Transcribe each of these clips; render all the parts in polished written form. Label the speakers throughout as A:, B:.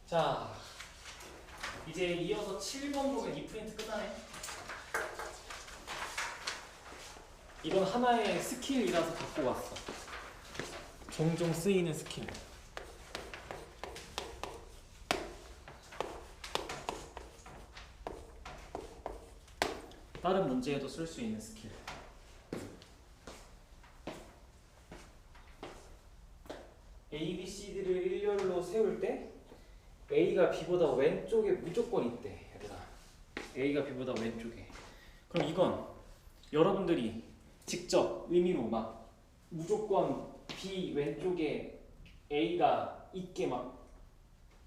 A: 자, 이제 이어서 7번 보면 이 프린트 끝나네. 이건 하나의 스킬이라서 갖고 왔어. 종종 쓰이는 스킬. 다른 문제에도 쓸 수 있는 스킬. A, B, C, D를 일렬로 세울 때 A가 B보다 왼쪽에 무조건 있대, 얘들아. A가 B보다 왼쪽에. 그럼 이건 여러분들이 직접 의미로 막 무조건 B 왼쪽에 A가 있게 막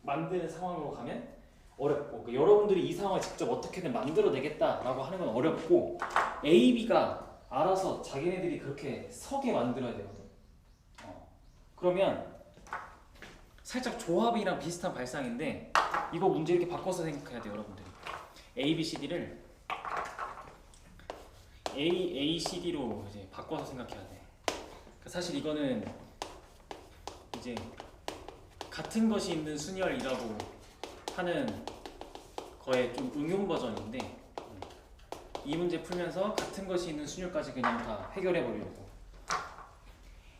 A: 만드는 상황으로 가면 어렵고, 그러니까 여러분들이 이 상황을 직접 어떻게든 만들어내겠다라고 하는 건 어렵고, A, B가 알아서 자기네들이 그렇게 서게 만들어야 되거든. 그러면 살짝 조합이랑 비슷한 발상인데 이거 문제 이렇게 바꿔서 생각해야 돼요, 여러분들이. A, B, C, D를 A, C, D로 이제 바꿔서 생각해야 돼. 그러니까 사실 이거는 이제 같은 것이 있는 순열이라고 하는 거의 좀 응용 버전인데, 이 문제 풀면서 같은 것이 있는 순열까지 그냥 다 해결해 보려고.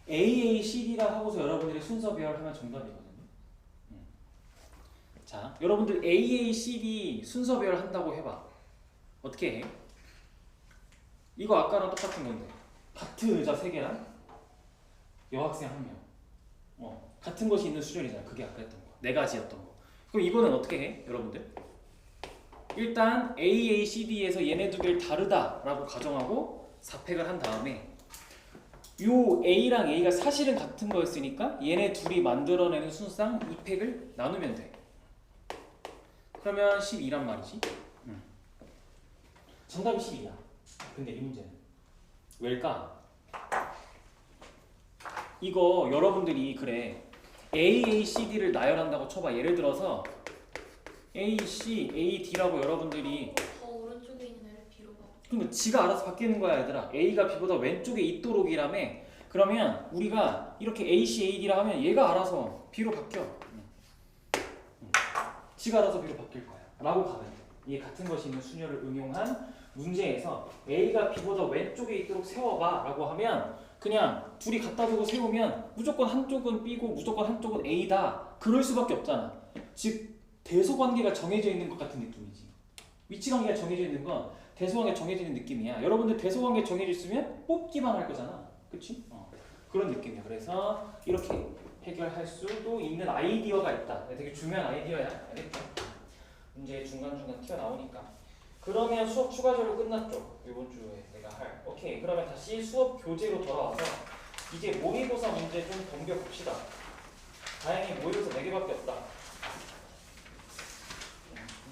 A: A, C, D라 하고서 여러분들이 순서 배열하면 정답이거든요. 자, 여러분들 A, C, D 순서 배열한다고 해봐. 어떻게 해? 이거 아까랑 똑같은 건데 같은 의자 3개랑 여학생 1명, 같은 것이 있는 수열이잖아. 그게 아까 했던 거, 4가지였던 거. 그럼 이거는 어떻게 해, 여러분들? 일단 A, C, D에서 얘네 두 개를 다르다라고 가정하고 4팩을 한 다음에 요 A랑 A가 사실은 같은 거였으니까 얘네 둘이 만들어내는 순서상 2팩을 나누면 돼. 그러면 12란 말이지. 정답이 12야. 근데 이 문제는 왜일까? 이거 여러분들이 그래 A, C, D를 나열한다고 쳐봐. 예를 들어서 A, C, A, D라고 여러분들이
B: 더 오른쪽에 있는 애를 B로 봐.
A: 그러면 지가 알아서 바뀌는 거야, 얘들아. A가 B보다 왼쪽에 있도록이라며. 그러면 우리가 이렇게 A, C, A, D라 하면 얘가 알아서 B로 바뀌어. 지가 알아서 B로 바뀔 거야 라고 가면 돼. 이게 같은 것이 있는 순열을 응용한 문제에서 A가 B보다 왼쪽에 있도록 세워봐 라고 하면 그냥 둘이 갖다 두고 세우면 무조건 한쪽은 B고 무조건 한쪽은 A다, 그럴 수밖에 없잖아. 즉 대소관계가 정해져 있는 것 같은 느낌이지. 위치관계가 정해져 있는 건 대소관계가 정해져 있는 느낌이야. 여러분들 대소관계 정해져 있으면 뽑기만 할 거잖아, 그치? 그런 느낌이야. 그래서 이렇게 해결할 수도 있는 아이디어가 있다. 되게 중요한 아이디어야. 알겠죠? 문제 중간중간 튀어나오니까. 그러면 수업 추가 자료 끝났죠? 이번 주에 내가 할. 오케이. 그러면 다시 수업 교재로 돌아와서 이제 모의고사 문제 좀 덤벼봅시다. 다행히 모의고사 4개밖에 없다.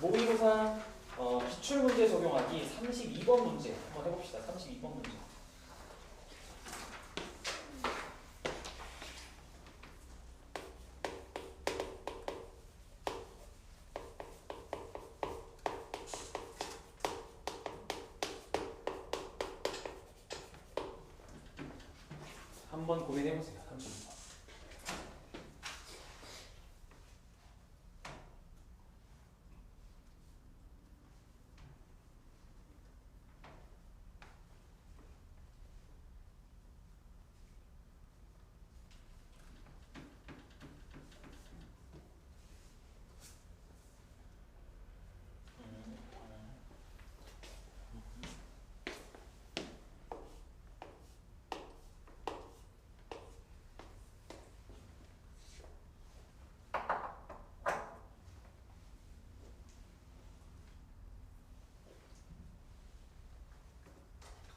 A: 모의고사 기출문제 적용하기 32번 문제 한번 해봅시다. 32번 문제. 한번 고민해보세요. 32번.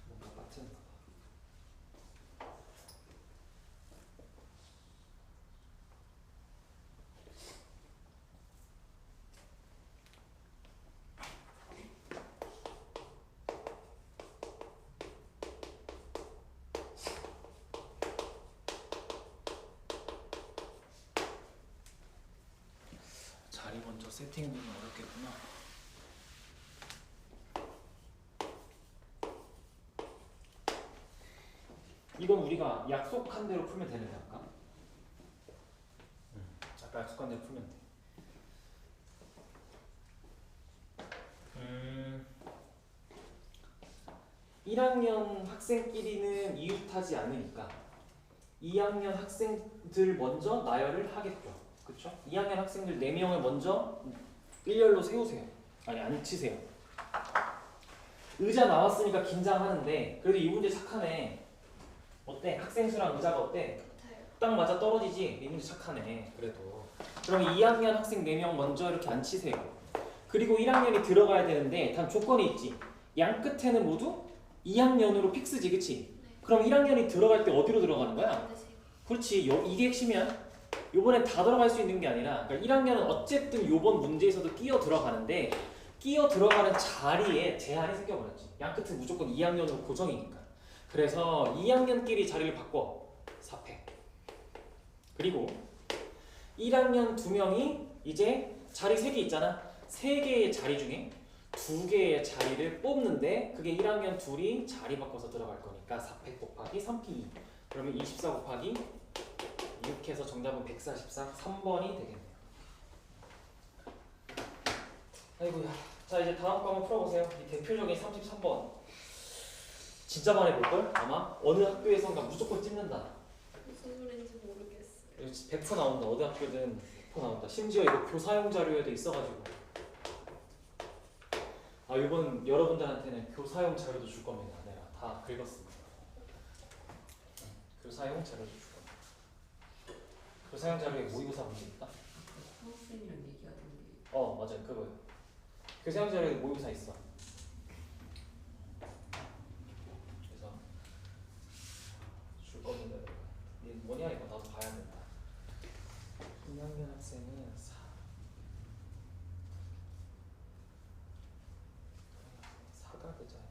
A: 뭔가 같은. 자리 먼저 세팅되면 어렵겠구나. 이건 우리가 약속한 대로 풀면 되는 거야. 아까 약속한 대로 풀면 돼. 1학년 학생끼리는 이웃하지 않으니까 2학년 학생들 먼저 나열을 하겠죠. 그쵸? 2학년 학생들 4명을 먼저 일렬로 세우세요. 아니 앉히세요. 의자 나왔으니까 긴장하는데 그래도 이 문제 착하네. 어때? 학생 수랑 의자가 어때?
B: 같아요.
A: 딱 맞아 떨어지지? 이 문제 착하네. 그래도 그럼 2학년 학생 4명 먼저 이렇게 앉히세요. 그리고 1학년이 들어가야 되는데 단 조건이 있지. 양 끝에는 모두 2학년으로 픽스지, 그치?
B: 네.
A: 그럼 1학년이 들어갈 때 어디로 들어가는 거야?
B: 가운데 세 개.
A: 그렇지. 이게 핵심이야. 요번엔 다 들어갈 수 있는 게 아니라 그러니까 1학년은 어쨌든 요번 문제에서도 끼어 들어가는데 끼어 들어가는 자리에 제한이 생겨버렸지. 양 끝은 무조건 2학년으로 고정이니까. 그래서 2학년끼리 자리를 바꿔. 4패. 그리고 1학년 2명이 이제 자리 3개 있잖아. 3개의 자리 중에 2개의 자리를 뽑는데 그게 1학년 둘이 자리 바꿔서 들어갈 거니까 4패 곱하기 3P 2. 그러면 24 곱하기 6해서 정답은 144, 3번이 되겠네요. 아이고야. 자 이제 다음 거 한번 풀어보세요. 이 대표적인 33번. 진짜 많이 볼걸? 아마 어느 학교에선가 무조건 찝는다.
B: 무슨 소리인지 모르겠어요.
A: 100% 나온다. 어디 학교든 100% 나온다. 심지어 이거 교사용 자료에도 있어가지고. 아 이번 여러분들한테는 교사용 자료도 줄 겁니다. 내가 다 긁었습니다. 교사용 자료도 줄 겁니다. 교사용 자료에 모의고사 문제 있다?
C: 학생이랑 얘기하던데.
A: 맞아요. 그거요. 교사용 자료에 모의고사 있어. 그래서 줄 겁니다. 이게 뭐냐 이거 나도 봐야 된다. 2학년 학생은 4가 되잖아.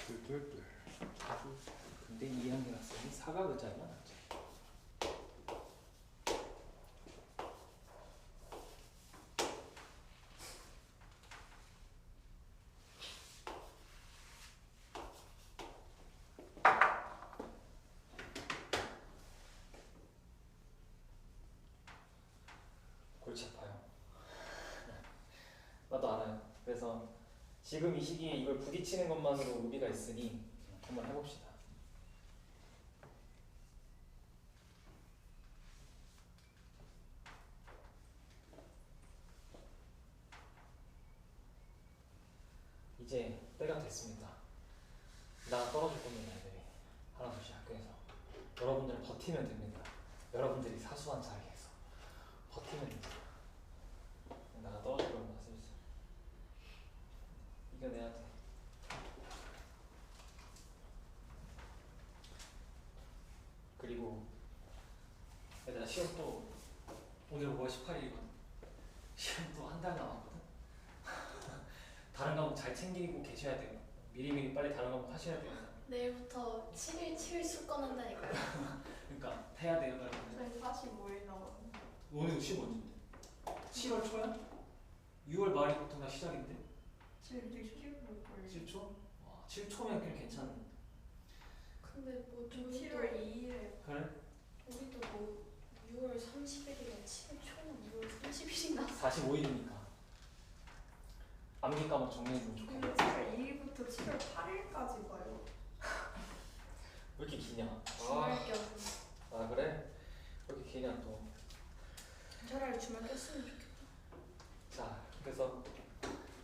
A: 둘둘둘. 근데 2학년 학생이 사각의자에만 앉아. 골치 아파요. 나도 알아요. 그래서 지금 이 시기에 이걸 부딪히는 것만으로 의미가 있으니 한번 해봅시다. 이제 때가 됐습니다. 나 떨어질 겁니다, 애들이. 하나둘씩 학교에서. 여러분들은 버티면 됩니다. 여러분들이 사소한 자리에서 버티면 됩니다. 나가 떨어질 겁니다, 슬슬. 이겨내야 돼. 그리고 얘들아 시험 또 오늘 5월 18일이거든. 시험 또 한 달 남았거든. 다른 과목 잘 챙기고 계셔야 돼요. 미리미리 빨리 다른 과목 하셔야 돼요.
B: 내일부터 7일 술권 한다니까요.
A: 그러니까 해야 돼요, 여러분.
C: 저희 45일 남았는데.
A: 오늘 시험 언제인데? 7월 초야? 6월 말부터가 시작인데?
C: 지금 되게 쉬울 거예요.
A: 7초? 와, 7초면 그냥 괜찮네.
B: 근데 뭐
C: 저
B: 우리도
C: 7월 2일에
A: 그래?
B: 우리도 뭐 6월 30일이나 7초나 6월 30일이나
A: 45일이니까. 암기 과목 정리해주면 좋겠네.
C: 근데 7월 2일부터 7월 8일까지 봐요.
A: 왜 이렇게 기냐?
B: 주말 겸
A: 아 그래? 왜 이렇게 기냐 또.
B: 차라리 주말 꼈으면 좋겠다.
A: 자, 그래서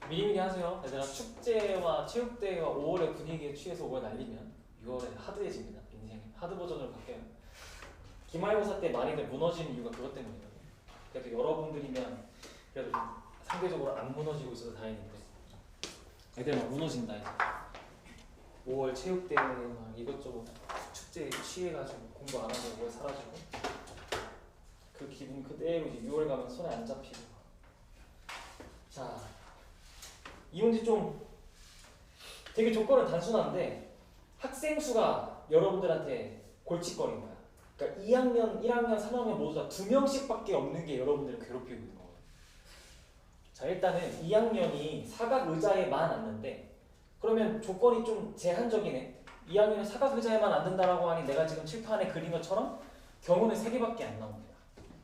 A: 미리미리 하세요. 얘들아 축제와 체육대회와 5월의 분위기에 취해서 5월 날리면 6월에 하드해집니다. 인생이 하드 버전으로 바뀌어요. 기말고사 때 많이들 무너지는 이유가 그것 때문이거든요. 그래도 여러분들이면 그래도 좀 상대적으로 안 무너지고 있어서 다행인데 애들 막 무너진다 이제. 5월 체육대회 막 이것저것 축제에 취해가지고 공부 안 하고 5월 사라지고 그 기분 그대로 이제 6월 가면 손에 안 잡히고. 자, 이 문제 좀 되게 조건은 단순한데 학생 수가 여러분들한테 골칫거리인 거야. 그러니까 2학년, 1학년, 3학년 모두 다 2명씩밖에 없는 게 여러분들을 괴롭히고 있는 거거든요. 자, 일단은 2학년이 사각 의자에만 앉는데 그러면 조건이 좀 제한적이네. 2학년은 사각 의자에만 앉는다라고 하니 내가 지금 칠판에 그린 것처럼 경우는 3개밖에 안 나옵니다.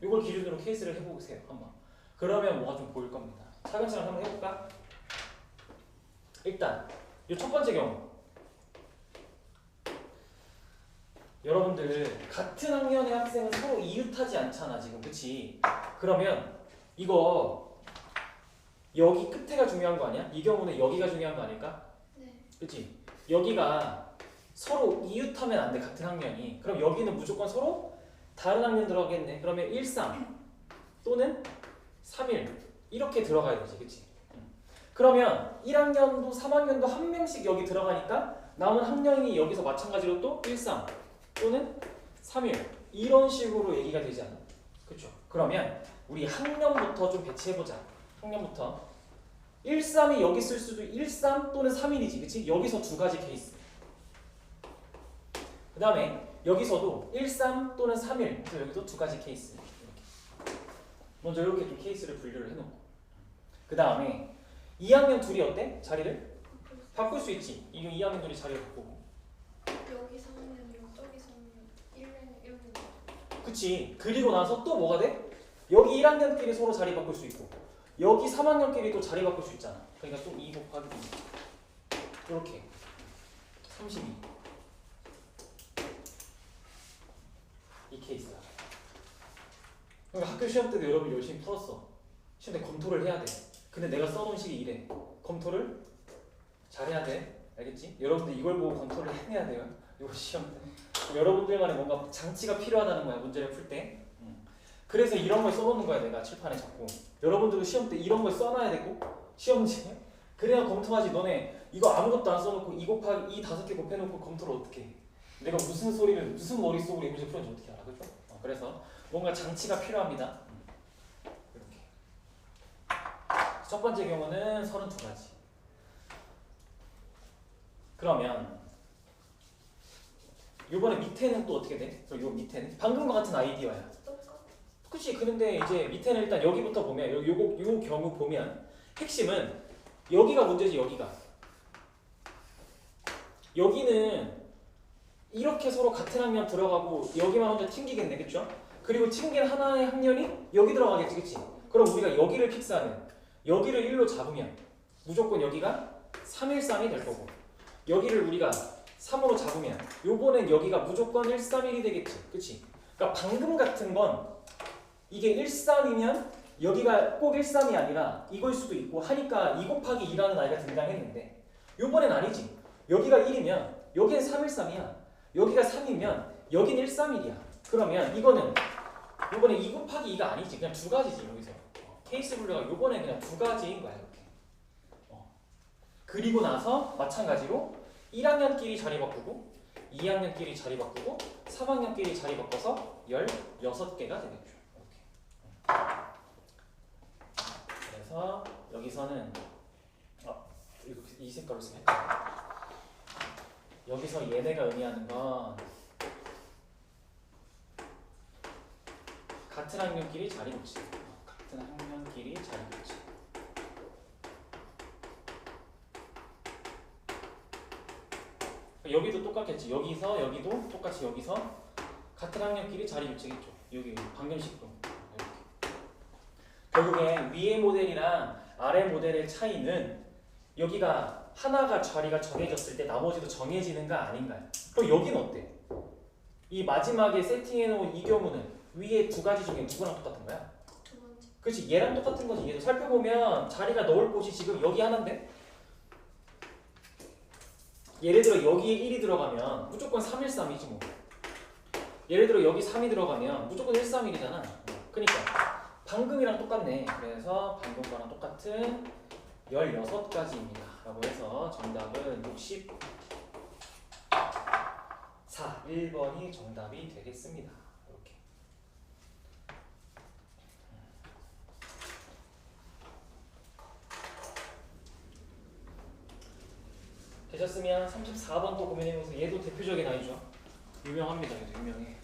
A: 이걸 기준으로 케이스를 해보세요. 한번. 그러면 뭐가 좀 보일 겁니다. 차근차근 한번 해볼까? 일단 이 첫 번째 경우 여러분들 같은 학년의 학생은 서로 이웃하지 않잖아 지금, 그치? 그러면 이거 여기 끝에가 중요한 거 아니야? 이 경우는 여기가 중요한 거 아닐까?
B: 네.
A: 그치? 여기가 서로 이웃하면 안 돼, 같은 학년이. 그럼 여기는 무조건 서로 다른 학년 들어가겠네. 그러면 1, 3 또는 3, 1 이렇게 들어가야 되지, 그치? 그러면 1학년도 3학년도 한 명씩 여기 들어가니까 남은 학년이 여기서 마찬가지로 또 1, 3 또는 3, 1 이런 식으로 얘기가 되지 않아? 그쵸? 그러면 우리 학년부터 좀 배치해보자. 학년부터 1, 3이 여기 쓸 수도 1, 3 또는 3, 1이지, 그치? 여기서 두 가지 케이스. 그 다음에 여기서도 1, 3 또는 3, 1 그래서 여기도 두 가지 케이스. 이렇게. 먼저 이렇게 좀 케이스를 분류를 해놓고 그 다음에 2학년 둘이 어때? 자리를? 바꿀 수 있지. 이거 2학년 둘이 자리를 바꾸고.
B: 여기 3학년이고 저기 3학년 1학년 이렇게.
A: 그치. 그리고 나서 또 뭐가 돼? 여기 1학년끼리 서로 자리 바꿀 수 있고 여기 3학년끼리 또 자리 바꿀 수 있잖아. 그러니까 또 2 곱하기 2 이렇게 32 이 케이스야. 그러니까 학교 시험 때도 여러분 열심히 풀었어. 시험 때 검토를 해야 돼. 근데 내가 써놓은 식이 이래. 검토를 잘해야 돼. 알겠지? 여러분들 이걸 보고 검토를 해내야 돼요. 이거 시험 때. 여러분들만의 뭔가 장치가 필요하다는 거야. 문제를 풀 때. 그래서 이런 걸 써놓는 거야. 내가 칠판에 자꾸. 여러분들도 시험 때 이런 걸 써놔야 되고 시험지에. 그래야 검토하지. 너네 이거 아무것도 안 써놓고 2 곱하기 2 5개 곱해놓고 검토를 어떻게 해. 내가 무슨 소리를 무슨 머릿속으로 이 문제 풀었는지 어떻게 알아. 그죠? 그래서 뭔가 장치가 필요합니다. 이렇게. 첫 번째 경우는 32가지. 그러면 요번에 밑에는 또 어떻게 돼? 요 밑에는 방금과 같은 아이디어야.
B: 똑같아.
A: 그치? 그런데 이제 밑에는 일단 여기부터 보면 요 경우 보면 핵심은 여기가 문제지. 여기는 이렇게 서로 같은 학년 들어가고 여기만 혼자 튕기겠네, 그쵸? 그리고 튕긴 하나의 학년이 여기 들어가겠지, 그치? 그럼 우리가 여기를 픽스하는 여기를 1로 잡으면 무조건 여기가 313이 될 거고 여기를 우리가 3으로 잡으면 요번엔 여기가 무조건 131이 되겠지, 그치? 그러니까 방금 같은 건 이게 13이면 여기가 꼭 13이 아니라 이걸 수도 있고 하니까 2 곱하기 2라는 아이가 등장했는데 요번엔 아니지. 여기가 1이면 여기는 313이야. 여기가 3이면 여기는 131이야. 그러면 이거는 요번에 2 곱하기 2가 아니지. 그냥 두 가지지. 여기서 케이스 분류가 요번에 그냥 두 가지인 거야. 이렇게. 그리고 나서 마찬가지로 1학년끼리 자리 바꾸고 2학년끼리 자리 바꾸고 3학년끼리 자리 바꿔서 16개가 되겠죠. 이렇게. 그래서 여기서는 이렇게 이 색깔로 쓰면 여기서 얘네가 의미하는 건 같은 학년끼리 자리 배치. 같은 학년끼리 자리 배치. 여기도 똑같겠지. 여기서 여기도 똑같이 여기서 같은 학년끼리 자리 배치겠죠. 여기 방정식도 이렇게. 결국에 위의 모델이랑 아래 모델의 차이는 여기가 하나가 자리가 정해졌을 때 나머지도 정해지는가 아닌가요? 그럼 여기는 어때? 이 마지막에 세팅해놓은 이 경우는 위에 두 가지 중에 누구랑 똑같은 거야?
B: 두 번째.
A: 그렇지, 얘랑 똑같은 거지. 얘도 살펴보면 자리가 넣을 곳이 지금 여기 하나인데 예를 들어 여기에 1이 들어가면 무조건 313이지 뭐. 예를 들어 여기 3이 들어가면 무조건 1, 3, 1이잖아. 그러니까 방금이랑 똑같네. 그래서 방금 거랑 똑같은 16가지입니다. 라고 해서 정답은 64, 1번이 정답이 되겠습니다. 이렇게. 되셨으면 34번 또 고민해보세요. 얘도 대표적인 아이죠. 유명합니다. 얘도 유명해.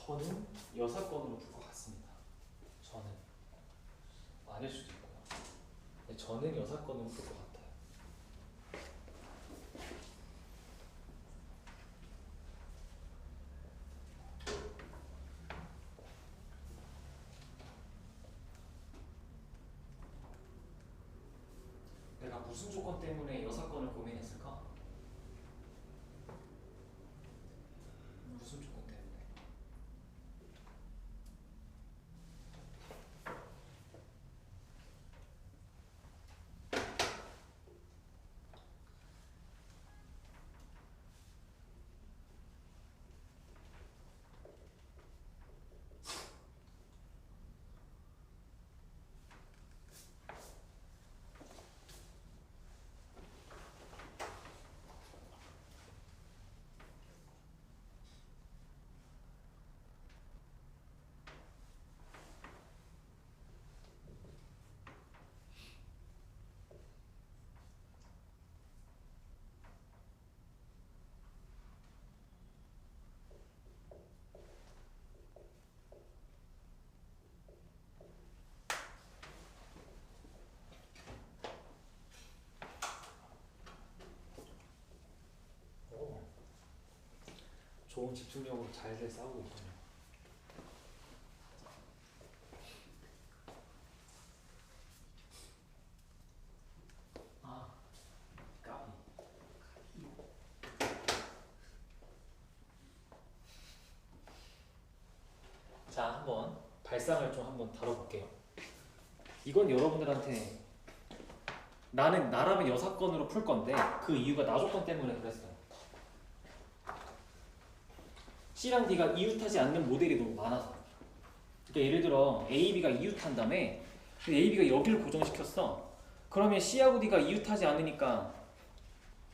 A: 저는 여사건으로 풀 것 같습니다. 저는 아닐 수도 있고요. 근데 저는 여사건으로 풀 것 같아요. 내가 무슨 조건 때문에 여사건을 고민했을까? 무슨 조건 때문에? 오, 좋은 집중력으로 잘들 싸우고 있군요. 아, 까비. 자, 한번 발상을 좀 한번 다뤄볼게요. 이건 여러분들한테 나라면 여사건으로 풀 건데 그 이유가 나 조건 때문에 그랬어요. C랑 D가 이웃하지 않는 모델이 너무 많아서. 그러니까 예를 들어 A, B가 이웃한 다음에 A, B가 여기를 고정시켰어. 그러면 C하고 D가 이웃하지 않으니까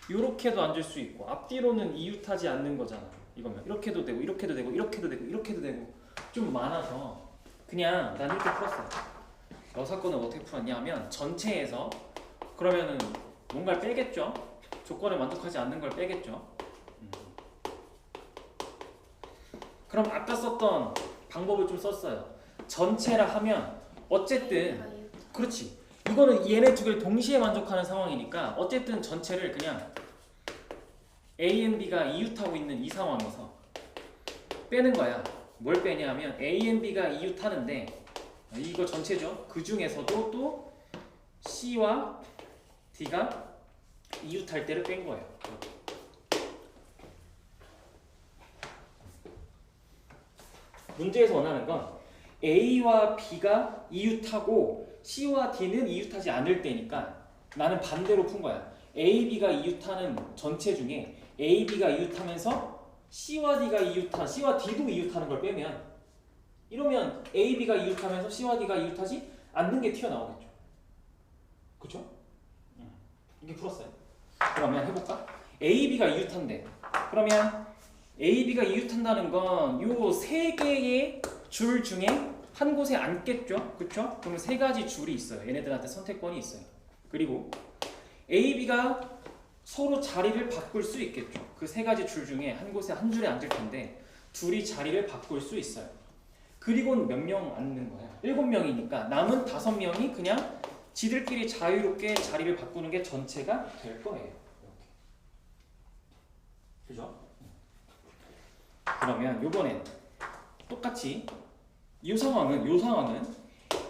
A: 이렇게도 앉을 수 있고 앞뒤로는 이웃하지 않는 거잖아. 이거면 이렇게도 되고 이렇게도 되고 이렇게도 되고 이렇게도 되고 좀 많아서 그냥 난 이렇게 풀었어요. 여사건을 어떻게 풀었냐 하면 전체에서 그러면은 뭔가를 빼겠죠. 조건을 만족하지 않는 걸 빼겠죠. 그럼 아까 썼던 방법을 좀 썼어요. 전체라 하면 어쨌든 그렇지. 이거는 얘네 두 개를 동시에 만족하는 상황이니까 어쨌든 전체를 그냥 A and B가 이웃하고 있는 이 상황에서 빼는 거야. 뭘 빼냐면 A and B가 이웃하는데 이거 전체죠. 그 중에서도 또 C와 D가 이웃할 때를 뺀 거예요. 문제에서 원하는 건 A와 B가 이웃하고 C와 D는 이웃하지 않을 때니까 나는 반대로 푼 거야. A, B가 이웃하는 전체 중에 A, B가 이웃하면서 C와 D가 이웃한, C와 D도 이웃하는 걸 빼면 이러면 A, B가 이웃하면서 C와 D가 이웃하지 않는 게 튀어나오겠죠. 그쵸? 이게 풀었어요. 그러면 해볼까? A, B가 이웃한대. 그러면 A, B가 이웃한다는 건 요 세 개의 줄 중에 한 곳에 앉겠죠? 그쵸? 그러면 세 가지 줄이 있어요. 얘네들한테 선택권이 있어요. 그리고 A, B가 서로 자리를 바꿀 수 있겠죠. 그 세 가지 줄 중에 한 곳에 한 줄에 앉을 텐데 둘이 자리를 바꿀 수 있어요. 그리고는 몇 명 앉는 거야? 7명이니까 남은 5명이 그냥 지들끼리 자유롭게 자리를 바꾸는 게 전체가 될 거예요. 이렇게. 그죠? 그러면 요번엔 똑같이 요 상황은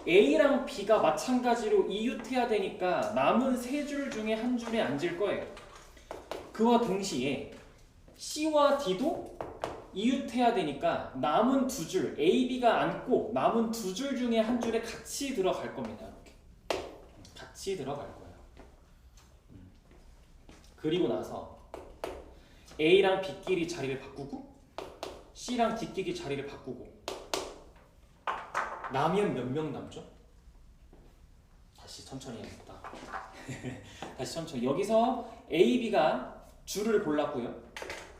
A: A랑 B가 마찬가지로 이웃해야 되니까 남은 세 줄 중에 한 줄에 앉을 거예요. 그와 동시에 C와 D도 이웃해야 되니까 남은 두 줄, A, B가 앉고 남은 두 줄 중에 한 줄에 같이 들어갈 겁니다. 이렇게. 같이 들어갈 거예요. 그리고 나서 A랑 B끼리 자리를 바꾸고 C랑 D끼리 자리를 바꾸고 나면 몇 명 남죠? 다시 천천히 해야겠다. 다시 천천히. 여기서 A, B가 줄을 골랐고요.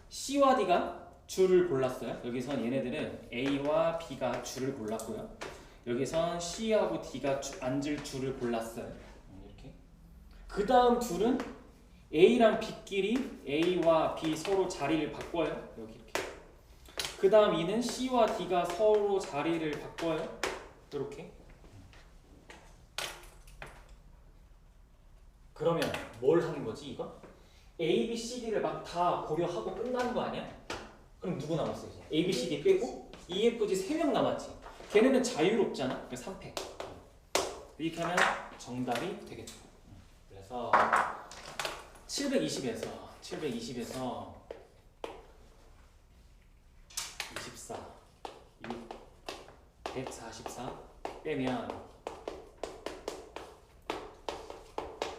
A: C와 D가 줄을 골랐어요. 여기선 얘네들은 A와 B가 줄을 골랐고요. 여기선 C하고 D가 앉을 줄을 골랐어요. 이렇게. 그 다음 줄은 A랑 B끼리 A와 B 서로 자리를 바꿔요. 여기 이렇게. 그 다음 이는 C와 D가 서로 자리를 바꿔요. 이렇게. 그러면 뭘 하는 거지 이거? A, B, C, D를 막 다 고려하고 끝나는 거 아니야? 그럼 누구 남았어 이제? A, B, C, D 빼고 E, F, G 3명 남았지. 걔네는 자유롭잖아. 그래서 3패. 이렇게 하면 정답이 되겠죠. 그래서 720에서 24, 6, 144 빼면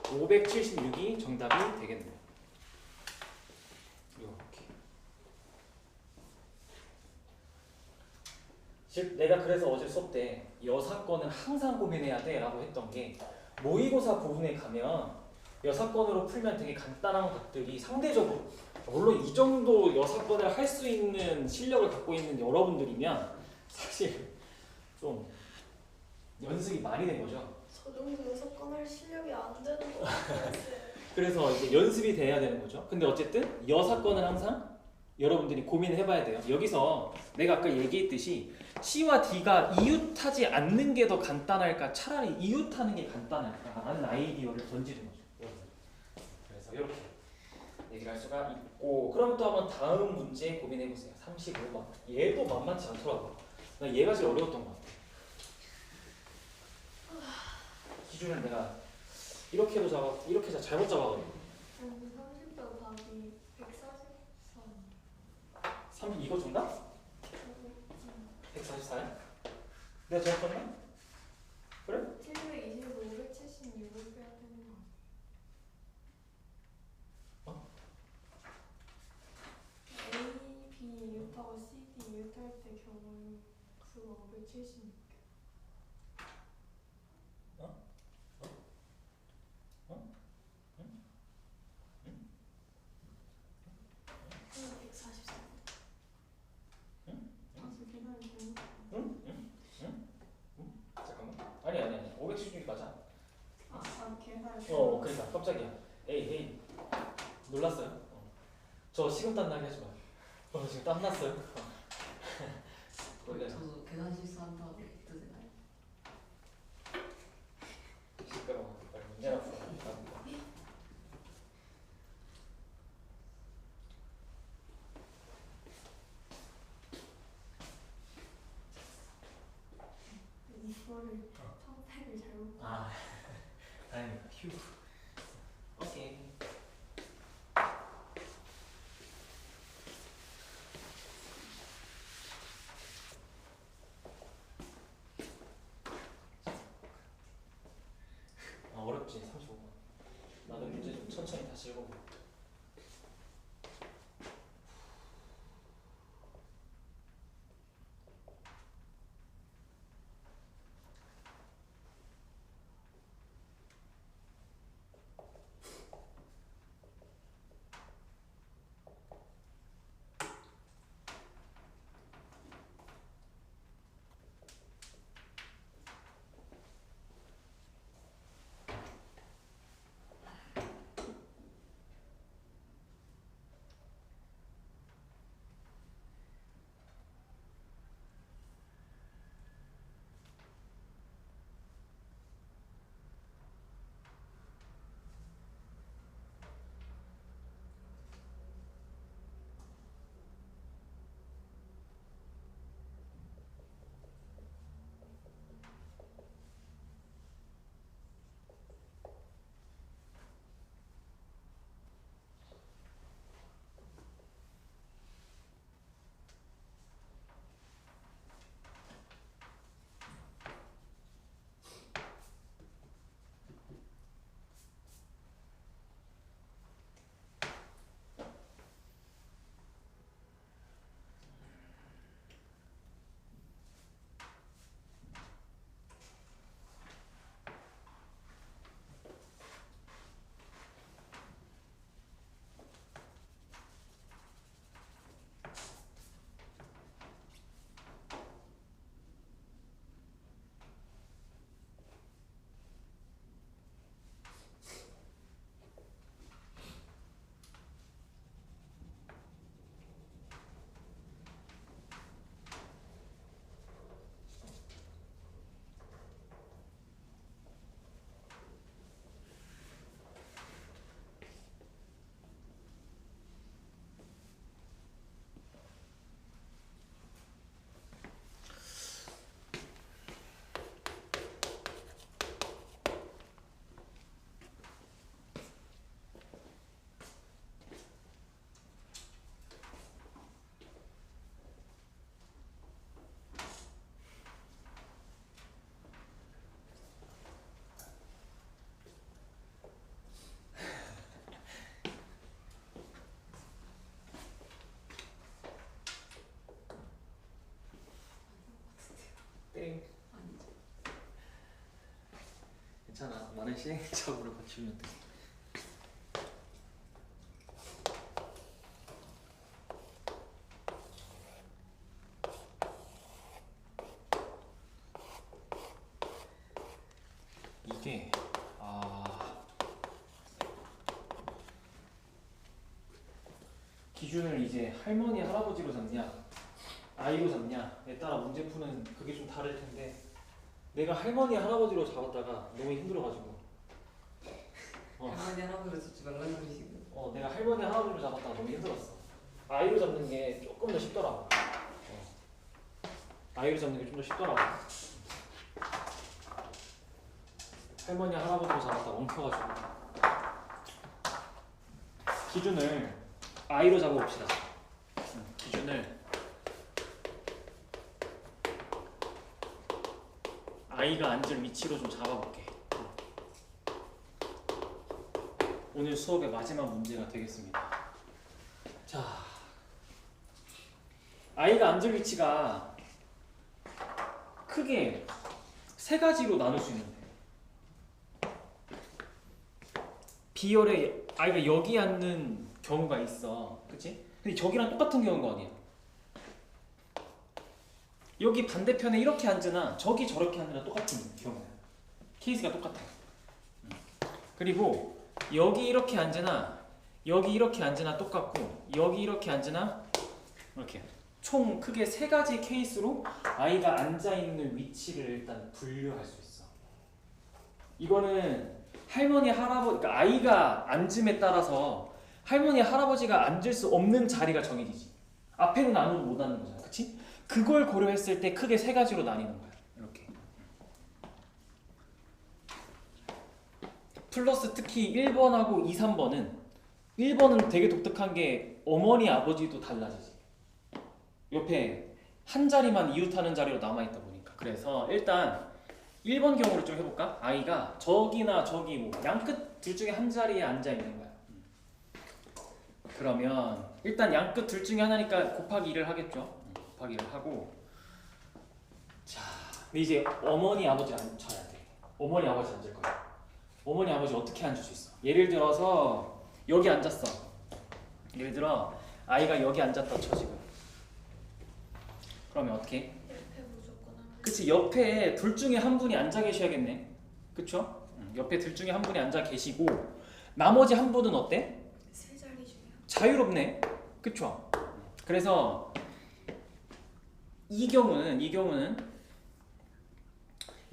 A: 576이 정답이 되겠네요. 이렇게. 즉 내가 그래서 어제 수업 때 여사건은 항상 고민해야 돼 라고 했던 게 모의고사 부분에 가면 여사건으로 풀면 되게 간단한 것들이 상대적으로 물론 이 정도 여사건을 할 수 있는 실력을 갖고 있는 여러분들이면 사실 좀 연습이 많이 된 거죠.
B: 저 정도 여섯 할 실력이 안 되는 것 같아요.
A: 그래서 이제 연습이 돼야 되는 거죠. 근데 어쨌든 여사건은 항상 여러분들이 고민을 해봐야 돼요. 여기서 내가 아까 얘기했듯이 C와 D가 이웃하지 않는 게 더 간단할까 차라리 이웃하는 게 간단할까 라는 아이디어를 던지는 거죠. 그래서 이렇게 얘기를 할 수가 있고 그럼 또 한번 다음 문제 고민해보세요. 35번. 얘도 만만치 않더라고요. 나 얘가 제일 어려웠던 것 같아. 기준을 내가 이렇게도 이렇게 잘못 잡아가지고
C: 30번 답이 143.
A: 3 이거 정답? 144야? 내가 잘못했나? 그래?
C: 720에서 576을 빼야 되는 거. A, B 이웃하고 C, D 이웃할 때 경우 576.
B: 저는 144.
C: 다시 계산이 되는 거.
A: 잠깐만. 아니. 516이 맞아.
C: 계산이.
A: 그러니까 깜짝이야. 에이. 놀랐어요? 저 식은땀 나게 하지 마. 지금 땀 났어요.
D: 저도 계산 실수한다고 해도 되나요?
A: 시끄러워. 빨리 문제나 풀어.
C: 이거를 선택을 잘못.
A: 다행이다. 휴. 오케이. 어렵지. 35번. 나도 문제 좀 천천히 다시 읽어볼게. 땡.
D: 아니죠.
A: 괜찮아. 나는 시행착오를 맞추면 돼. 이게 기준을 이제 할머니 할아버지로 잡냐 아이로 잡냐에 따라 문제 푸는 그게 좀 다를 텐데 내가 할머니 할아버지로 잡았다가 너무 힘들어가지고
D: 할머니 할아버지를 잡지 말라는 소리시고.
A: 내가 할머니 할아버지로 잡았다가 너무 힘들었어. 아이로 잡는 게 조금 더 쉽더라고. 아이로 잡는 게 좀 더 쉽더라고. 할머니 할아버지로 잡았다가 엉켜가지고 기준을 아이로 잡아봅시다. 기준을 아이가 앉을 위치로 좀 잡아볼게. 오늘 수업의 마지막 문제가 되겠습니다. 자, 아이가 앉을 위치가 크게 세 가지로 나눌 수 있는데 B열에 아이가 여기 앉는 경우가 있어. 그치? 근데 저기랑 똑같은 경우가 어디야? 여기 반대편에 이렇게 앉으나 저기 저렇게 앉으나 똑같은 경우야. 케이스가 똑같아. 그리고 여기 이렇게 앉으나 여기 이렇게 앉으나 똑같고 여기 이렇게 앉으나 이렇게 총 크게 세 가지 케이스로 아이가 앉아있는 위치를 일단 분류할 수 있어. 이거는 할머니 할아버지 그러니까 아이가 앉음에 따라서 할머니 할아버지가 앉을 수 없는 자리가 정해지지. 앞에는 아무도 못 앉는 거잖아. 그치? 그걸 고려했을 때 크게 세 가지로 나뉘는 거야. 이렇게. 플러스 특히 1번하고 2, 3번은 1번은 되게 독특한 게 어머니 아버지도 달라지지. 옆에 한 자리만 이웃하는 자리로 남아있다 보니까. 그래서 일단 1번 경우를 좀 해볼까? 아이가 저기나 저기 뭐 양끝 둘 중에 한 자리에 앉아있는 거야. 그러면 일단 양끝 둘 중에 하나니까 곱하기 2를 하겠죠. 곱하기 2를 하고 자 근데 이제 어머니 아버지 앉혀야 돼. 어머니 아버지 앉을 거야. 어머니 아버지 어떻게 앉을 수 있어? 예를 들어서 여기 앉았어. 예를 들어 아이가 여기 앉았다 쳐 지금. 그러면 어떻게?
B: 옆에 무조건 한
A: 그치 옆에 둘 중에 한 분이 앉아 계셔야겠네. 그쵸? 옆에 둘 중에 한 분이 앉아 계시고 나머지 한 분은 어때?
B: 세 자리 중에요.
A: 자유롭네. 그쵸? 그래서 이 경우는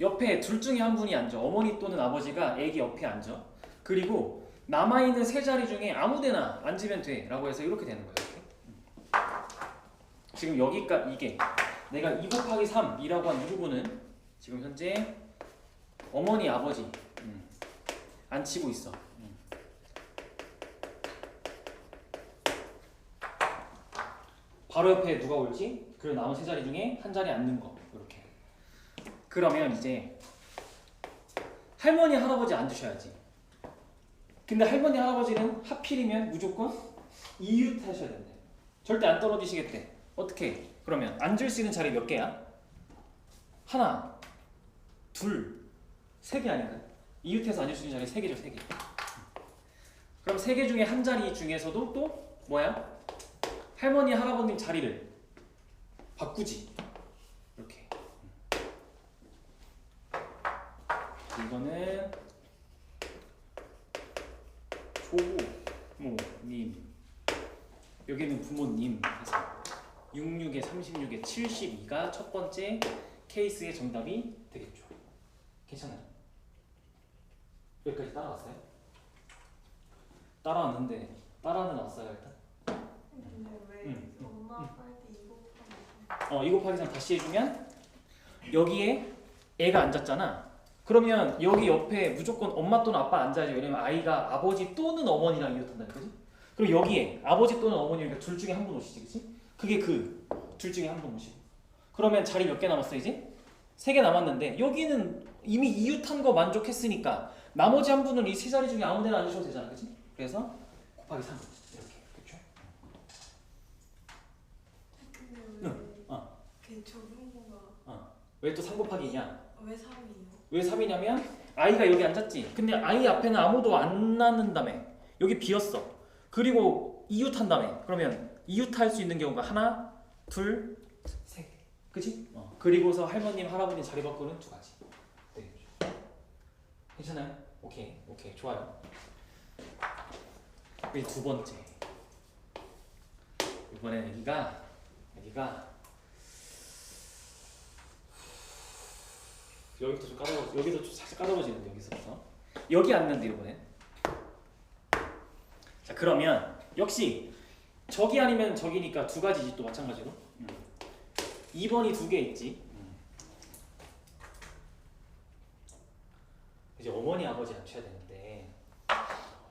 A: 옆에 둘 중에 한 분이 앉아. 어머니 또는 아버지가 애기 옆에 앉아. 그리고 남아있는 세 자리 중에 아무데나 앉으면 돼 라고 해서 이렇게 되는 거야. 이렇게. 지금 여기까지 이게 내가 2 곱하기 3이라고 한 이 부분은 지금 현재 어머니 아버지 앉히고 있어. 바로 옆에 누가 올지 그리고 남은 세 자리 중에 한 자리 앉는 거 이렇게. 그러면 이제 할머니 할아버지 앉으셔야지. 근데 할머니 할아버지는 하필이면 무조건 이웃 하셔야 된대. 절대 안 떨어지시겠대. 어떻게? 그러면 앉을 수 있는 자리 몇 개야? 하나, 둘, 세 개 아닌가? 이웃해서 앉을 수 있는 자리 세 개죠, 세 개. 그럼 세 개 중에 한 자리 중에서도 또 뭐야? 할머니 할아버님 자리를 바꾸지. 이렇게. 이거는 조부모님, 여기는 부모님 해서 66에 36에 72가 첫 번째 케이스의 정답이 되겠죠. 괜찮아요? 여기까지 따라왔어요? 따라왔는데 따라는 왔어요 일단?
C: 근데 왜
A: 응,
C: 엄마 할 때 이거 곱하기
A: 2 곱하기 3 다시 해주면 여기에 애가 앉았잖아. 그러면 여기 옆에 무조건 엄마 또는 아빠 앉아야지. 왜냐면 아이가 아버지 또는 어머니랑 이웃한다는 거지. 그럼 여기에 아버지 또는 어머니니까 둘 중에 한 분 오시지, 그치? 그게 그 둘 중에 한 분 오시고. 그러면 자리 몇 개 남았어 이제? 3개 남았는데 여기는 이미 이웃한 거 만족했으니까 나머지 한 분은 이 세 자리 중에 아무 데나 앉으셔도 되잖아, 그치? 그래서 곱하기 3 이렇게, 그쵸?
C: 근데
A: 응,
C: 그 적용고가
A: 왜 또 3 곱하기 2냐?
C: 왜 3이에요?
A: 왜 3이냐면 아이가 여기 앉았지. 근데 아이 앞에는 아무도 안 앉는다며. 여기 비었어. 그리고 이웃한다며. 그러면 이웃할 수 있는 경우가 하나, 둘, 세 개. 그치? 그리고서 할머님, 할아버님 자리 바꾸는 2가지. 네. 괜찮아요? 오케이, 좋아요. 이 두 번째. 이번엔 여기가 여기부터 좀 까다로워. 여기서 좀 살짝 까다로워지는데 여기서부터. 여기 앉는데 이번엔. 자 그러면 역시 저기 아니면 저기니까 2가지지 또 마찬가지로. 2번이 2개 있지. 이제 어머니 아버지 앉혀야 되는데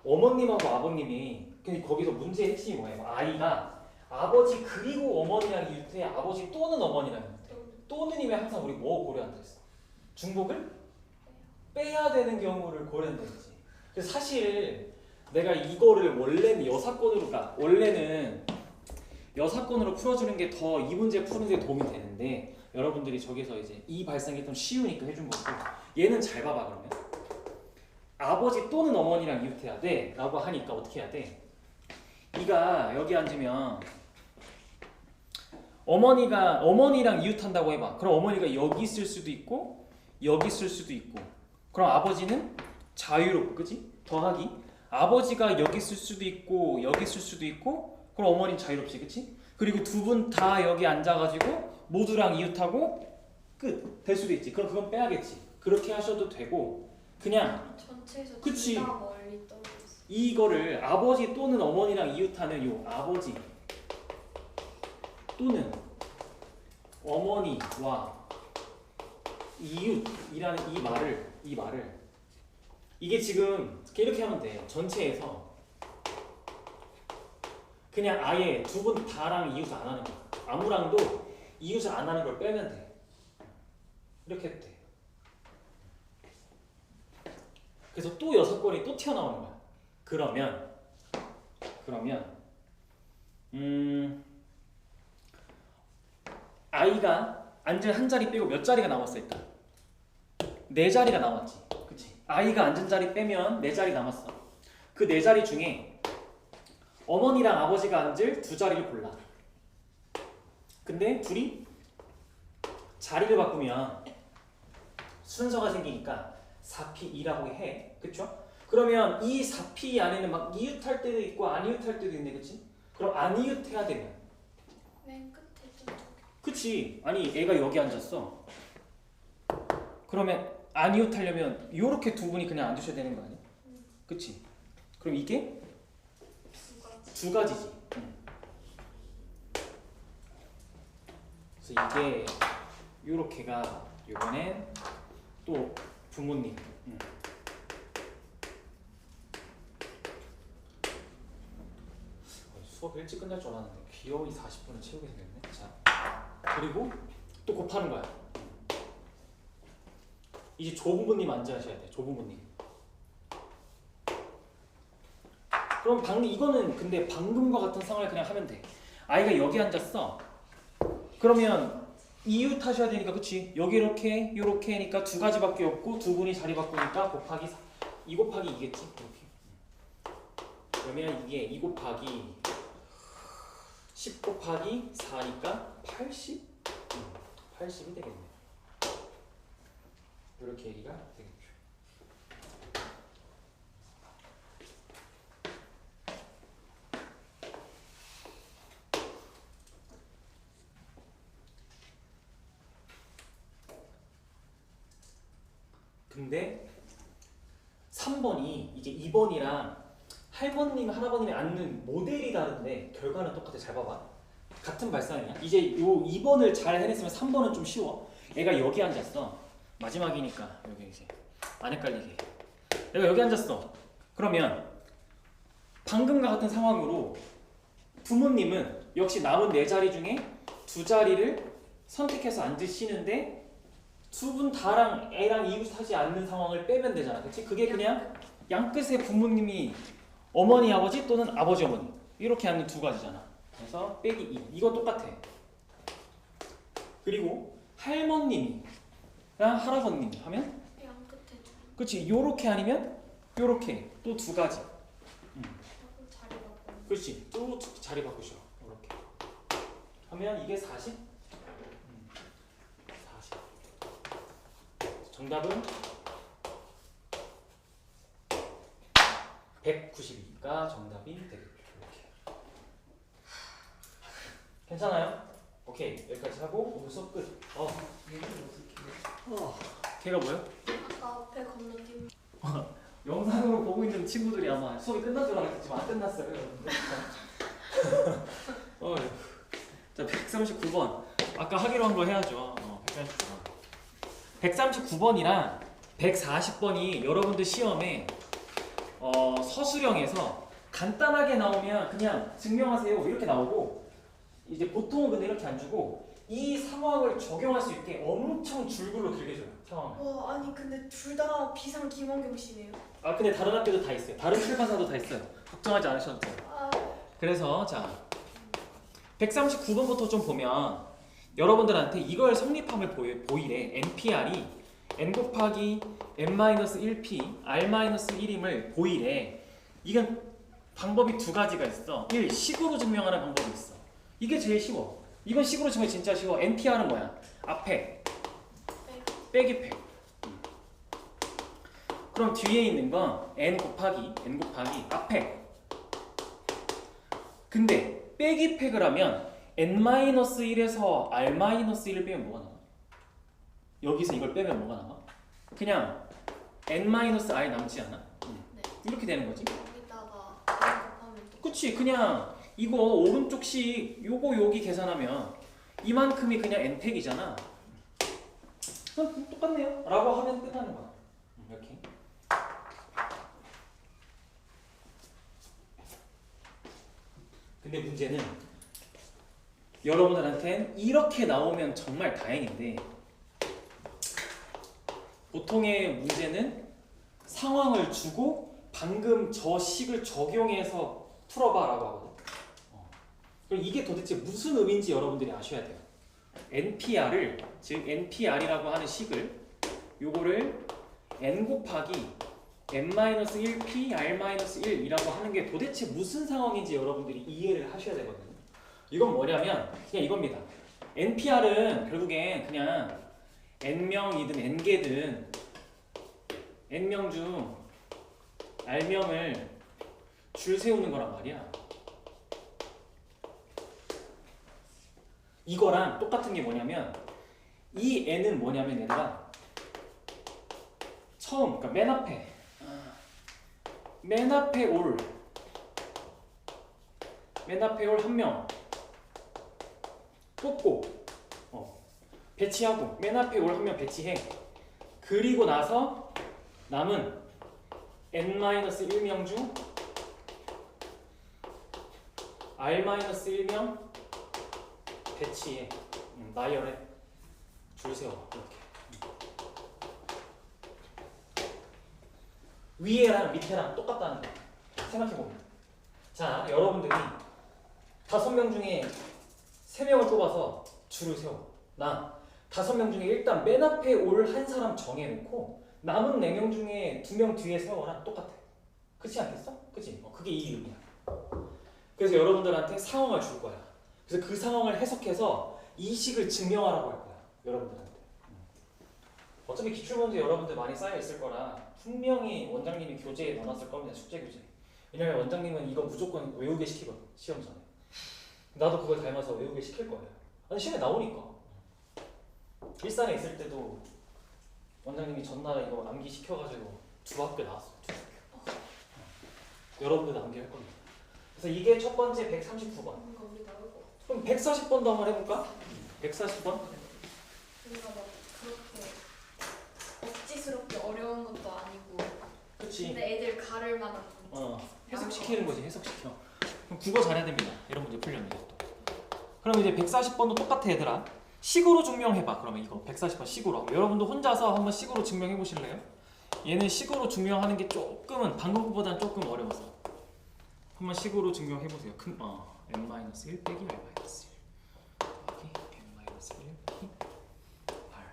A: 어머님하고 아버님이 근데 거기서 문제의 핵심이 뭐예요? 아이가 아버지 그리고 어머니랑 이웃해 아버지 또는 어머니랑 이웃해. 또는이면 항상 우리 뭐 고려한다 했어? 중복을 빼야 되는 경우를 고려한다는 거지. 그래서 사실 내가 이거를 원래는 여사건으로 풀어주는 게 더 이 문제 푸는 데 도움이 되는데 여러분들이 저기서 이제 이 발상이 좀 쉬우니까 해준 거고 얘는 잘 봐봐 그러면 아버지 또는 어머니랑 이웃해야 돼 라고 하니까 어떻게 해야 돼? 네가 여기 앉으면 어머니랑 이웃한다고 해봐. 그럼 어머니가 여기 있을 수도 있고 여기 있을 수도 있고 그럼 아버지는 자유롭고 그치? 더하기 아버지가 여기 있을 수도 있고 여기 있을 수도 있고 그럼 어머니는 자유롭지 그치? 그리고 두 분 다 여기 앉아가지고 모두랑 이웃하고 끝 될 수도 있지. 그럼 그건 빼야겠지. 그렇게 하셔도 되고 그냥
B: 전체에서
A: 그치.
B: 둘 다 멀리 떨어져 있어.
A: 이거를 아버지 또는 어머니랑 이웃하는 요 아버지 또는 어머니와 이웃이라는 이 말을 이게 지금 이렇게 하면 돼. 전체에서 그냥 아예 두 분 다랑 이웃을 안 하는 거야. 아무랑도 이웃을 안 하는 걸 빼면 돼. 이렇게 해도 돼. 그래서 또 6건이 또 튀어나오는 거야. 그러면 아이가 앉은 한 자리 빼고 몇 자리가 남았어 일단? 4자리가 남았지. 그치? 아이가 앉은 자리 빼면 4자리 남았어. 그 4자리 중에 어머니랑 아버지가 앉을 2자리를 골라. 근데 둘이 자리를 바꾸면 순서가 생기니까 4P2라고 해. 그쵸? 그러면 이 4P 안에는 막 이웃할 때도 있고 안 이웃할 때도 있네. 그치? 그럼 안 이웃해야 되면
B: 맨 끝에 좀
A: 그치? 아니 애가 여기 앉았어. 그러면 안 이웃하려면 요렇게 두 분이 그냥 앉으셔야 되는 거 아니야? 그치? 그럼 이게 두 가지지. 그래서 이게 요렇게가 요번엔 또 부모님. 수업 일찍 끝날 줄 알았는데 귀여이 40분을 채우게 생겼네. 자, 그리고 또 곱하는 거야. 이제 조부모님 앉으셔야 돼. 조부모님. 그럼 이거는 근데 방금과 같은 상황을 그냥 하면 돼. 아이가 여기 앉았어. 그러면 이웃 하셔야 되니까 그치? 여기 이렇게 요렇게 하니까 2가지밖에 없고 두 분이 자리 바꾸니까 곱하기 4. 2 곱하기 2겠지? 이렇게. 그러면 이게 2 곱하기 10 곱하기 4니까 80? 80이 되겠네. 이렇게 얘기가 되겠죠. 근데 3번이 이제 2번이랑 할머님, 할아버님이 앉는 모델이 다른데 결과는 똑같아. 잘 봐봐. 같은 발상이야. 이제 요 2번을 잘 해냈으면 3번은 좀 쉬워. 애가 여기 앉았어. 마지막이니까 여기 이제 안 헷갈리게. 애가 여기 앉았어. 그러면 방금과 같은 상황으로 부모님은 역시 남은 4자리 중에 2자리를 선택해서 앉으시는데 두 분 다랑 애랑 이웃하지 않는 상황을 빼면 되잖아. 그치? 그게 그냥 양끝에 부모님이 어머니 아버지 또는 아버지 어머니 이렇게 앉는 2가지잖아. 그래서 빼기 2. 이거 똑같아. 그리고 할머님이랑 할아버님이 하면
B: 양 끝에 좀
A: 그치? 요렇게 아니면 요렇게 또 2가지.
B: 하고 자리 바꾸는.
A: 그렇지. 또 자리 바꾸셔. 이렇게 하면 이게 40? 40. 정답은 192가 정답이 되겠죠. 이렇게. 괜찮아요? 오케이. 여기까지 하고 오늘 수업 끝.
D: 얘는 어떻게
A: 걔가 뭐야?
B: 아까 앞에 건너뛰면
A: 영상으로 보고 있는 친구들이 아마 수업이 끝난 줄 알았겠지만 안 끝났어요, 여러분들. 자, 139번. 아까 하기로 한 거 해야죠. 139번이랑 140번이 여러분들 시험에 서술형에서 간단하게 나오면 그냥 증명하세요 이렇게 나오고 이제 보통은 근데 이렇게 안 주고 이 상황을 적용할 수 있게 엄청 줄글로 길게 줘요. 상황을.
C: 와 아니 근데 둘 다 비상 김원경 씨네요.
A: 아 근데 다른 학교도 다 있어요. 다른 출판사도 다 있어요. 걱정하지 않으셔도 돼요.
B: 아
A: 그래서 자 139번부터 좀 보면 여러분들한테 이걸 성립함을 보이래. NPR이 n 곱하기 n-1p r-1임을 보이래. 이건 방법이 두 가지가 있어. 1. 식으로 증명하는 방법이 있어. 이게 제일 쉬워. 이건 식으로 증명 진짜 쉬워. NPR은 뭐야? 앞에 빼기 팩. 그럼 뒤에 있는 건 n 곱하기 앞에. 근데 빼기 팩을 하면 n-1에서 r-1 빼면 뭐가 나와? 여기서 이걸 빼면 뭐가 나와? 그냥 n-r 남지 않아?
B: 네.
A: 이렇게 되는 거지.
B: 여기다가 곱하면 또
A: 그치? 그냥 이거 오른쪽씩 요거 여기 계산하면 이만큼이 그냥 n팩이잖아. 그럼 똑같네요 라고 하면 끝나는 거야. 이렇게. 근데 문제는 여러분들한테는 이렇게 나오면 정말 다행인데 보통의 문제는 상황을 주고 방금 저 식을 적용해서 풀어봐 라고 하거든. 그럼 이게 도대체 무슨 의미인지 여러분들이 아셔야 돼요. NPR을, 즉 NPR이라고 하는 식을 요거를 n 곱하기 n-1p r-1이라고 하는 게 도대체 무슨 상황인지 여러분들이 이해를 하셔야 되거든요. 이건 뭐냐면 그냥 이겁니다. NPR은 결국엔 그냥 n명이든 n개든 n명 중 r명을 줄 세우는 거란 말이야. 이거랑 똑같은 게 뭐냐면 이 n은 뭐냐면 얘들아 처음 그러니까 맨 앞에 올 한 명 뽑고 배치하고 맨 앞에 올 한 명 배치해. 그리고 나서 남은 n-1명 중 r-1명 배치해. 나열해. 줄 세워. 이렇게. 위에랑 밑에랑 똑같다는 거 생각해보면. 자, 여러분들이 5명 중에 3명을 뽑아서 줄을 세워. 나 5명 중에 일단 맨 앞에 올 한 사람 정해놓고 남은 4명 중에 2명 뒤에 세워라. 똑같아. 그렇지 않겠어? 그치? 그게 이 의미야. 그래서 여러분들한테 상황을 줄 거야. 그래서 그 상황을 해석해서 이 식을 증명하라고 할 거야. 여러분들한테. 어차피 기출문제 여러분들 많이 쌓여 있을 거라 분명히 원장님이 교재에 넣어놨을 겁니다. 숙제 교재. 왜냐면 원장님은 이거 무조건 외우게 시키거든. 시험 전에. 나도 그걸 닮아서 외우게 시킬 거예요. 아니 시험에 나오니까. 일산에 있을 때도 원장님이 전날 이거 암기 시켜가지고 2학교 나왔어. 2학교. 여러분들도 암기할 겁니다. 그래서 이게 첫 번째 139번.
B: 뭔가 우리 나올 거.
A: 그럼 140번도 한번 해볼까? 140번?
B: 우리가 막 그렇게 억지스럽게 어려운 것도 아니고.
A: 그치.
B: 근데 애들 가를 만한.
A: 해석시키는 거지. 해석시켜. 그럼 국어 잘해야 됩니다. 이런 문제 풀려면 이것도. 그럼 이제 140번도 똑같아 얘들아. 식으로 증명해봐. 그러면 이거 140번 식으로. 여러분도 혼자서 한번 식으로 증명해 보실래요? 얘는 식으로 증명하는 게 조금은 방금 것보다는 조금 어려워서 한번 식으로 증명해 보세요. 큰 n-1 빼기 r-1 빼기 n-1 빼기 r.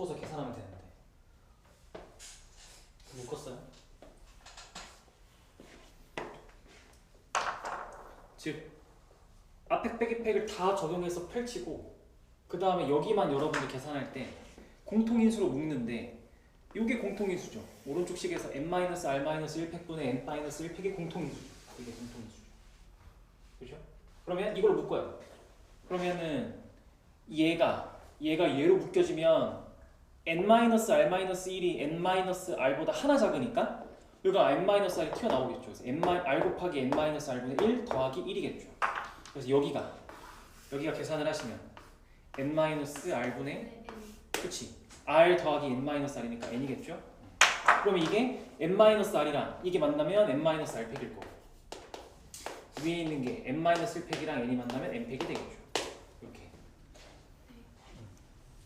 A: 묶어서 계산하면 되는데 묶었어요? 즉 앞에 빼기 팩을 다 적용해서 펼치고 그 다음에 여기만 여러분들 계산할 때 공통인수로 묶는데 이게 공통인수죠. 오른쪽 식에서 n-r-1팩분의 n-1팩이 공통인수죠. 이게 공통인수죠. 그죠? 그러면 이걸 묶어요. 그러면은 얘가 얘로 묶여지면 n-r-1이 n-r보다 하나 작으니까 여기가 n-r이 튀어나오겠죠. 그래서 r 곱하기 n-r분의 1 더하기 1이겠죠. 그래서 여기가 계산을 하시면 n-r분의
B: 네,
A: 그치 r 더하기 n-r이니까 n이겠죠. 그러면 이게 n-r이랑 이게 만나면 n-r팩일 거고 위에 있는 게 n-1팩이랑 n이 만나면 n팩이 되겠죠. 이렇게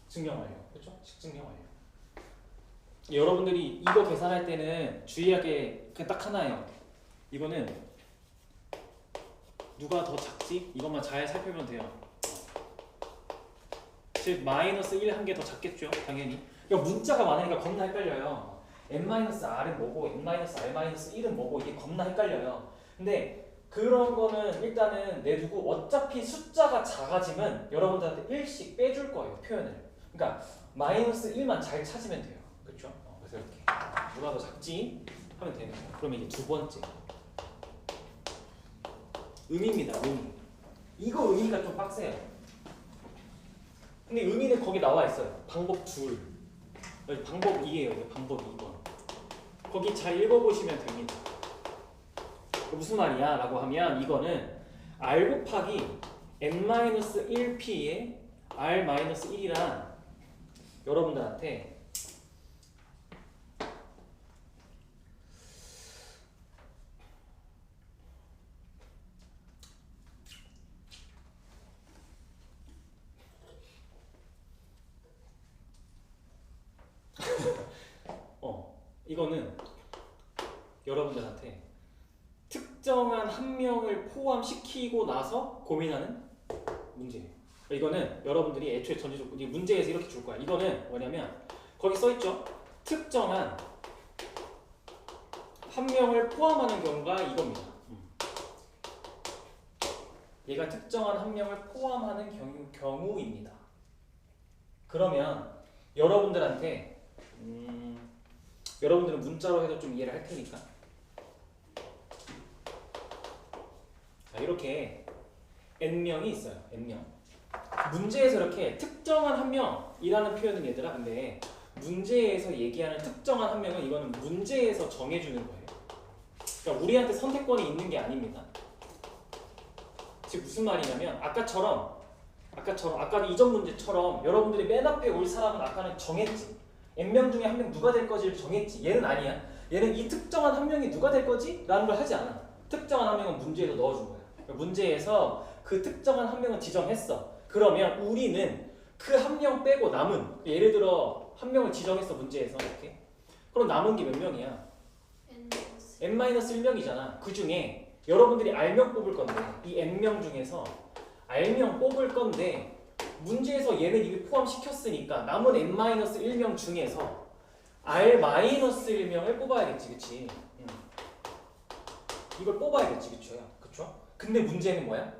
A: 증명 완료. 그렇죠? 식증명 완료. 여러분들이 이거 계산할 때는 주의할 게 그냥 딱 하나예요. 이거는 누가 더 작지? 이것만 잘 살펴보면 돼요. 즉 마이너스 1 한 개 더 작겠죠, 당연히. 그러니까 문자가 많으니까 겁나 헷갈려요. n-r은 뭐고 n-r-1은 뭐고 이게 겁나 헷갈려요. 근데 그런 거는 일단은 내두고 어차피 숫자가 작아지면 여러분들한테 1씩 빼줄 거예요, 표현을. 그러니까 마이너스 1만 잘 찾으면 돼요. 그렇죠? 그래서 이렇게 누가 더 작지? 하면 되는 거예요. 그러면 이제 두 번째 의미입니다. 의미. 이거 의미가 좀 빡세요. 근데 의미는 거기 나와 있어요. 방법 둘. 여기 방법 2예요. 여기 방법 2번. 거기 잘 읽어보시면 됩니다. 무슨 말이야? 라고 하면 이거는 r 곱하기 n-1p에 r-1이란 여러분들한테 이거는 여러분들한테 특정한 한 명을 포함시키고 나서 고민하는 문제예요. 이거는 여러분들이 애초에 전제 조건, 문제에서 이렇게 줄 거야. 이거는 뭐냐면 거기 써 있죠. 특정한 한 명을 포함하는 경우가 이겁니다. 얘가 특정한 한 명을 포함하는 경우입니다. 그러면 여러분들한테 여러분들은 문자로 해도 좀 이해를 할 테니까 자, 이렇게 n명이 있어요. n명. 문제에서 이렇게 특정한 한 명이라는 표현은 얘들아 근데 문제에서 얘기하는 특정한 한 명은 이거는 문제에서 정해주는 거예요. 그러니까 우리한테 선택권이 있는 게 아닙니다. 즉 무슨 말이냐면 아까처럼 아까 이전 문제처럼 여러분들이 맨 앞에 올 사람은 아까는 정했지. n명 중에 한 명 누가 될 거지를 정했지. 얘는 아니야. 얘는 이 특정한 한 명이 누가 될 거지? 라는 걸 하지 않아. 특정한 한 명은 문제에서 넣어준 거야. 그러니까 문제에서 그 특정한 한 명은 지정했어. 그러면 우리는 그 한 명 빼고 남은 예를 들어 한 명을 지정했어 문제에서 이렇게. 그럼 남은 게 몇 명이야? n-1명이잖아. 그 중에 여러분들이 r명 뽑을 건데 이 n명 중에서 r명 뽑을 건데 문제에서 얘는 이게 포함시켰으니까 남은 n-1명 중에서 r-1명을 뽑아야겠지. 그치? 이걸 뽑아야겠지. 그쵸? 근데 문제는 뭐야?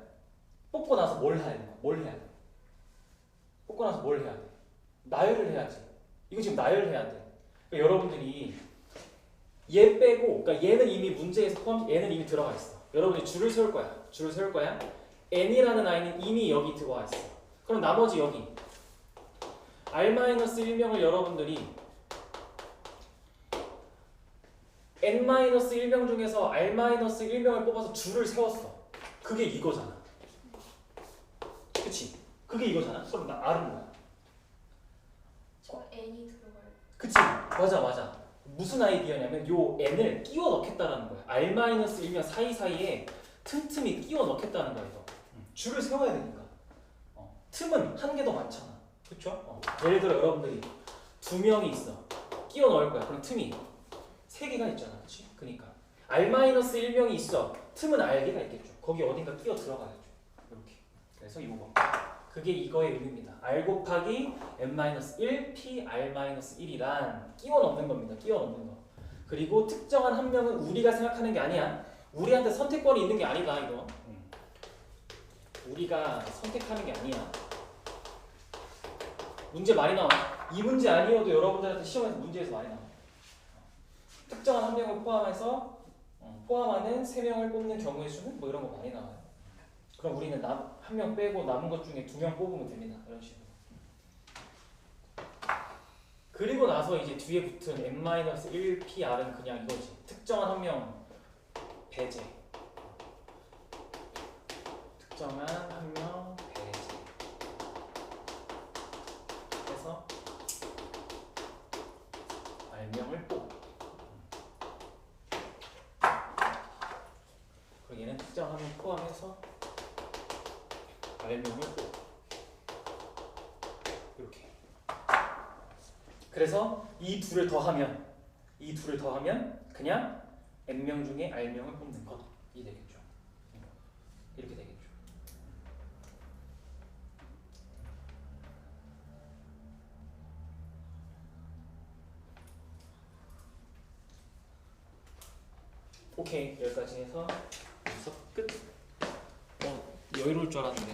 A: 뽑고 나서 뭘 해야 돼? 뽑고 나서 뭘 해야 돼? 나열을 해야지. 이거 지금 나열해야 돼. 그러니까 여러분들이 얘 빼고, 그러니까 얘는 이미 문제에서 얘는 이미 들어가 있어. 여러분이 줄을 세울 거야. n이라는 i는 이미 여기 들어와 있어. 그럼 나머지 여기 r-1명을 여러분들이 n-1명 중에서 r-1명을 뽑아서 줄을 세웠어. 그게 이거잖아. 그치? 그게 이거잖아. 그럼 r은 뭐야?
B: 저 n이 들어갈.
A: 그치? 맞아. 무슨 아이디어냐면 요 n을 끼워 넣겠다라는 거야. r-1명 사이사이에 틈틈이 끼워 넣겠다는 거야. 이거. 줄을 세워야 되니까. 틈은 한 개 더 많잖아. 그쵸? 예를 들어 여러분들이 두 명이 있어. 끼워 넣을 거야. 그럼 틈이 세 개가 있잖아. 그치? 그니까 r-1명이 있어. 틈은 r개가 있겠죠. 거기 어딘가 끼워 들어가야죠. 이렇게. 그래서 이거 그게 이거의 의미입니다. R 곱하기 n-1 p r-1이란 끼워 넣는 겁니다. 끼워 넣는 거. 그리고 특정한 한 명은 우리가 생각하는 게 아니야. 우리한테 선택권이 있는 게 아니다 이거. 우리가 선택하는 게 아니야. 문제 많이 나와. 이 문제 아니어도 여러분들한테 시험에서 문제에서 많이 나와. 특정한 한 명을 포함하는 세 명을 뽑는 경우의 수는 뭐 이런 거 많이 나와요. 그럼 우리는 한 명 빼고 남은 것 중에 2명 뽑으면 됩니다. 이런 식으로. 그리고 나서 이제 뒤에 붙은 n-1pr은 그냥 이거지. 특정한 한 명 배제. 특정한 한 명 배제. 해서 R명을 뽑. 그리고 얘는 특정한 한 명 포함해서 R명을 뽑. 이렇게. 그래서 이 둘을 더하면 그냥 n명 중에 R명을 뽑는 것이 되겠죠. 이렇게 되겠죠. 오케이, 여기까지 해서 여기서 끝. 여유로울 줄 알았는데